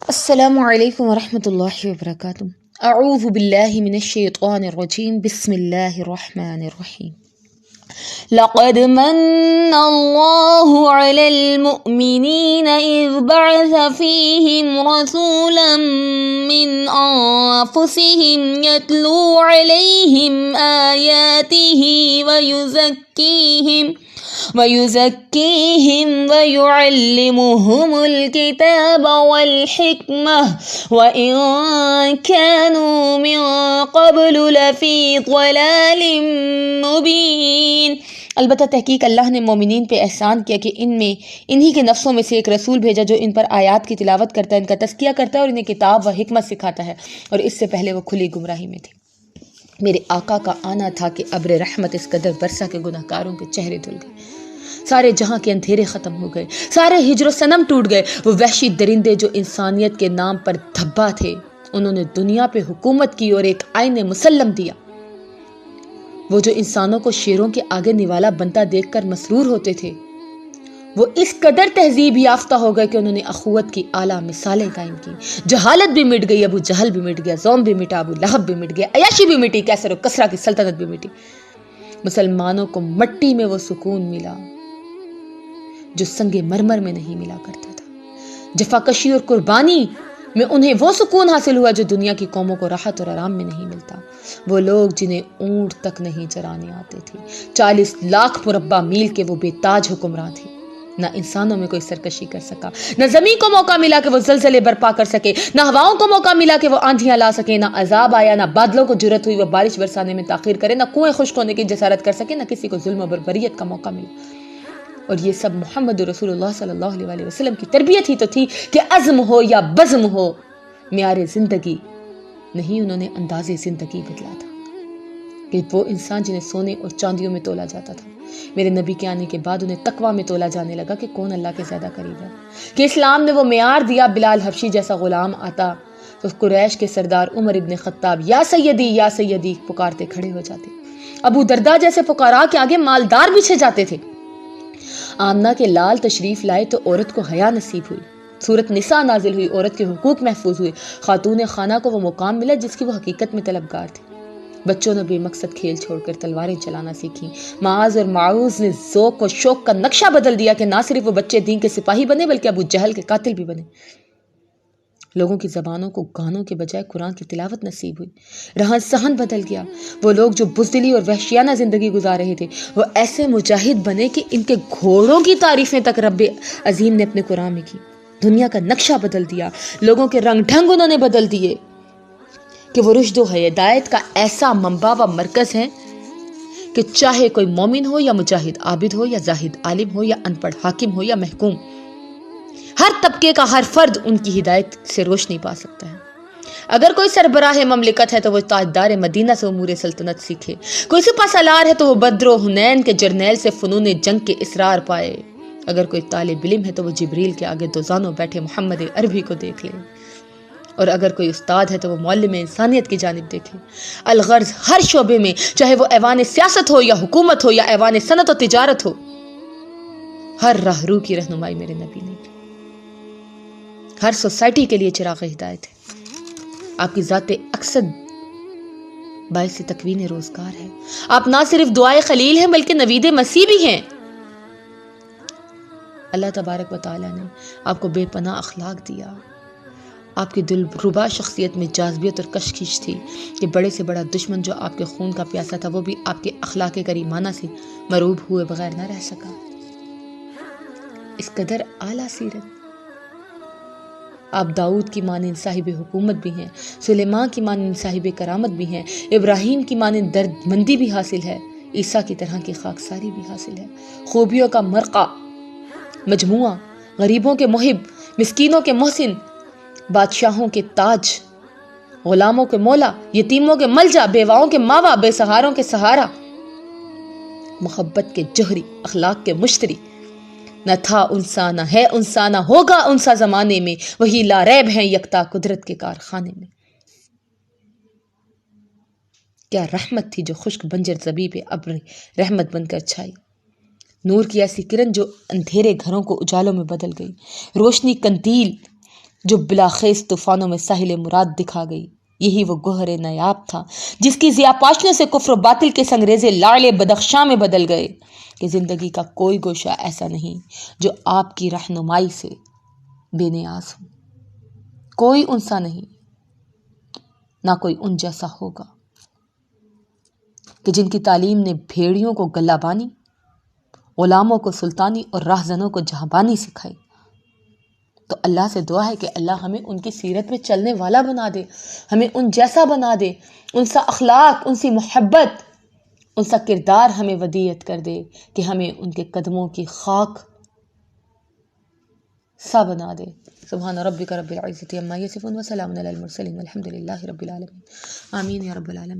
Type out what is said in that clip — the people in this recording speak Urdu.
السلام علیکم ورحمۃ اللہ وبرکاتہ۔ اعوذ باللہ من الشیطان الرجیم، بسم اللہ الرحمن الرحیم۔ لقد من اللہ علی المؤمنین اذ بعث فیہم رسولا من انفسہم یتلو علیہم آیاتہ وَيُزَكِّيهِمْ وَيُعَلِّمُهُمُ الْكِتَابَ وَالْحِكْمَةَ وَإِن كَانُوا مِن قَبْلُ لَفِي ضَلَالٍ مُبِينٍ۔ البتہ تحقیق اللہ نے مومنین پہ احسان کیا کہ انہی کے نفسوں میں سے ایک رسول بھیجا جو ان پر آیات کی تلاوت کرتا ہے، ان کا تزکیہ کرتا ہے اور انہیں کتاب و حکمت سکھاتا ہے، اور اس سے پہلے وہ کھلی گمراہی میں تھے۔ میرے آقا کا آنا تھا کہ ابر رحمت اس قدر برسا کہ گناہ کاروں کے چہرے دھل گئے، سارے جہاں کے اندھیرے ختم ہو گئے، سارے ہجر و صنم ٹوٹ گئے۔ وہ وحشی درندے جو انسانیت کے نام پر دھبا تھے، انہوں نے دنیا پہ حکومت کی اور ایک آئین مسلم دیا۔ وہ جو انسانوں کو شیروں کے آگے نوالا بنتا دیکھ کر مسرور ہوتے تھے، وہ اس قدر تہذیب یافتہ ہو گئے کہ انہوں نے اخوت کی اعلیٰ مثالیں قائم کی۔ جہالت بھی مٹ گئی، ابو جہل بھی مٹ گیا، زوم بھی مٹا، ابو لہب بھی مٹ گیا، عیاشی بھی مٹی، کیسر و کسرا کی سلطنت بھی مٹی۔ مسلمانوں کو مٹی میں وہ سکون ملا جو سنگ مرمر میں نہیں ملا کرتا تھا۔ جفاکشی اور قربانی میں انہیں وہ سکون حاصل ہوا جو دنیا کی قوموں کو راحت اور آرام میں نہیں ملتا۔ وہ لوگ جنہیں اونٹ تک نہیں چرانے آتے تھے، 40 لاکھ مربع میل کے وہ بے تاج حکمراں تھے۔ نہ انسانوں میں کوئی سرکشی کر سکا، نہ زمین کو موقع ملا کہ وہ زلزلے برپا کر سکے، نہ ہواؤں کو موقع ملا کہ وہ آندھیاں لا سکے، نہ عذاب آیا، نہ بادلوں کو جرأت ہوئی وہ بارش برسانے میں تاخیر کرے، نہ کنویں خشک ہونے کی جسارت کر سکے، نہ کسی کو ظلم و بربریت کا موقع ملا۔ اور یہ سب محمد رسول اللہ صلی اللہ علیہ وسلم کی تربیت ہی تو تھی کہ عزم ہو یا بزم ہو، معیار زندگی نہیں، انہوں نے انداز زندگی بدلا تھا کہ وہ انسان جنہیں سونے اور چاندیوں میں تولا جاتا تھا، میرے نبی کے آنے کے بعد انہیں تقویٰ میں تولا جانے لگا کہ کون اللہ کے زیادہ قریب ہے، کہ اسلام نے وہ معیار دیا۔ بلال حبشی جیسا غلام آتا تو قریش کے سردار عمر ابن خطاب یا سیدی پکارتے کھڑے ہو جاتے، ابو درداء جیسے فقراء کے آگے مالدار بچھے جاتے تھے۔ آمنہ کے لال تشریف لائے تو عورت کو حیا نصیب ہوئی، سورت نساء نازل ہوئی، عورت کے حقوق محفوظ ہوئے، خاتون خانہ کو وہ مقام ملا جس کی وہ حقیقت میں طلبگار تھی۔ بچوں نے بے مقصد کھیل چھوڑ کر تلواریں چلانا سیکھیں۔ معاذ اور معوذ نے ذوق و شوق کا نقشہ بدل دیا کہ نہ صرف وہ بچے دین کے سپاہی بنے بلکہ ابو جہل کے قاتل بھی بنے۔ لوگوں کی زبانوں کو گانوں کے بجائے قرآن کی تلاوت نصیب ہوئی، رہن سہن بدل گیا۔ وہ لوگ جو بزدلی اور وحشیانہ زندگی گزار رہے تھے، وہ ایسے مجاہد بنے کہ ان کے گھوڑوں کی تعریفیں تک رب عظیم نے اپنے قرآن میں کی۔ دنیا کا نقشہ بدل دیا، لوگوں کے رنگ ڈھنگ انہوں نے بدل دیے کہ وہ رشد و ہدایت کا ایسا منبع و مرکز ہے کہ چاہے کوئی مومن ہو یا مجاہد عابد ہو یا زاہد عالم ہو یا ان پڑھ حاکم ہو یا محکوم، ہر طبقے کا ہر فرد ان کی ہدایت سے روشنی پا سکتا ہے۔ اگر کوئی سربراہ مملکت ہے تو وہ تاجدار مدینہ سے امور سلطنت سیکھے، کوئی سپہ سالار ہے تو وہ بدر و حنین کے جرنیل سے فنون جنگ کے اسرار پائے، اگر کوئی طالب علم ہے تو وہ جبریل کے آگے دوزانوں بیٹھے محمد عربی کو دیکھ لے، اور اگر کوئی استاد ہے تو وہ معلم انسانیت کی جانب دیکھے۔ الغرض ہر شعبے میں، چاہے وہ ایوان سیاست ہو یا حکومت ہو یا ایوان صنعت و تجارت ہو، ہر راہرو کی رہنمائی میرے نبی نے کی۔ ہر سوسائٹی کے لیے چراغ ہدایت ہے۔ آپ کی ذات اقصد باعث تکوین روزگار ہے۔ آپ نہ صرف دعائے خلیل ہیں بلکہ نوید مسیح بھی ہیں۔ اللہ تبارک و تعالیٰ نے آپ کو بے پناہ اخلاق دیا۔ آپ کی دلربا شخصیت میں جاذبیت اور کشش تھی کہ بڑے سے بڑا دشمن جو آپ کے خون کا پیاسا تھا وہ بھی آپ کے اخلاق کریمانہ سے مروب ہوئے بغیر نہ رہ سکا۔ اس قدر اعلیٰ سیرت۔ آپ داؤد کی مانند صاحب حکومت بھی ہیں، سلیمان کی مانند صاحب کرامت بھی ہیں، ابراہیم کی مانند درد مندی بھی حاصل ہے، عیسیٰ کی طرح کی خاکساری بھی حاصل ہے، خوبیوں کا مرقع مجموعہ، غریبوں کے محب، مسکینوں کے محسن، بادشاہوں کے تاج، غلاموں کے مولا، یتیموں کے ملجا، بیواؤں کے ماوا، بے سہاروں کے سہارا، محبت کے جوہری، اخلاق کے مشتری۔ نہ تھا انسا نہ ہے انسا نہ ہوگا انسا زمانے میں، وہی لا ریب ہیں یکتا قدرت کے کارخانے میں۔ کیا رحمت تھی جو خشک بنجر زمین پہ ابر رحمت بن کر چھائی، نور کی ایسی کرن جو اندھیرے گھروں کو اجالوں میں بدل گئی، روشنی قندیل جو بلاخیز طوفانوں میں ساحل مراد دکھا گئی۔ یہی وہ گوہر نایاب تھا جس کی ضیاءپاشیوں سے کفر و باطل کے سنگریزے لعل بدخشاں میں بدل گئے، کہ زندگی کا کوئی گوشہ ایسا نہیں جو آپ کی رہنمائی سے بے نیاز ہو، کوئی ان سا نہیں، نہ کوئی ان جیسا ہوگا، کہ جن کی تعلیم نے بھیڑیوں کو گلہ بانی، غلاموں کو سلطانی اور راہزنوں کو جہاں سکھائی۔ تو اللہ سے دعا ہے کہ اللہ ہمیں ان کی سیرت میں چلنے والا بنا دے، ہمیں ان جیسا بنا دے، ان سا اخلاق، ان سی محبت، ان سا کردار ہمیں ودیعت کر دے کہ ہمیں ان کے قدموں کی خاک سا بنا دے۔ سبحان ربک رب العزت عما یصفون وسلام علی المرسلین والحمد للہ رب العالمین، آمین یا رب العالمین۔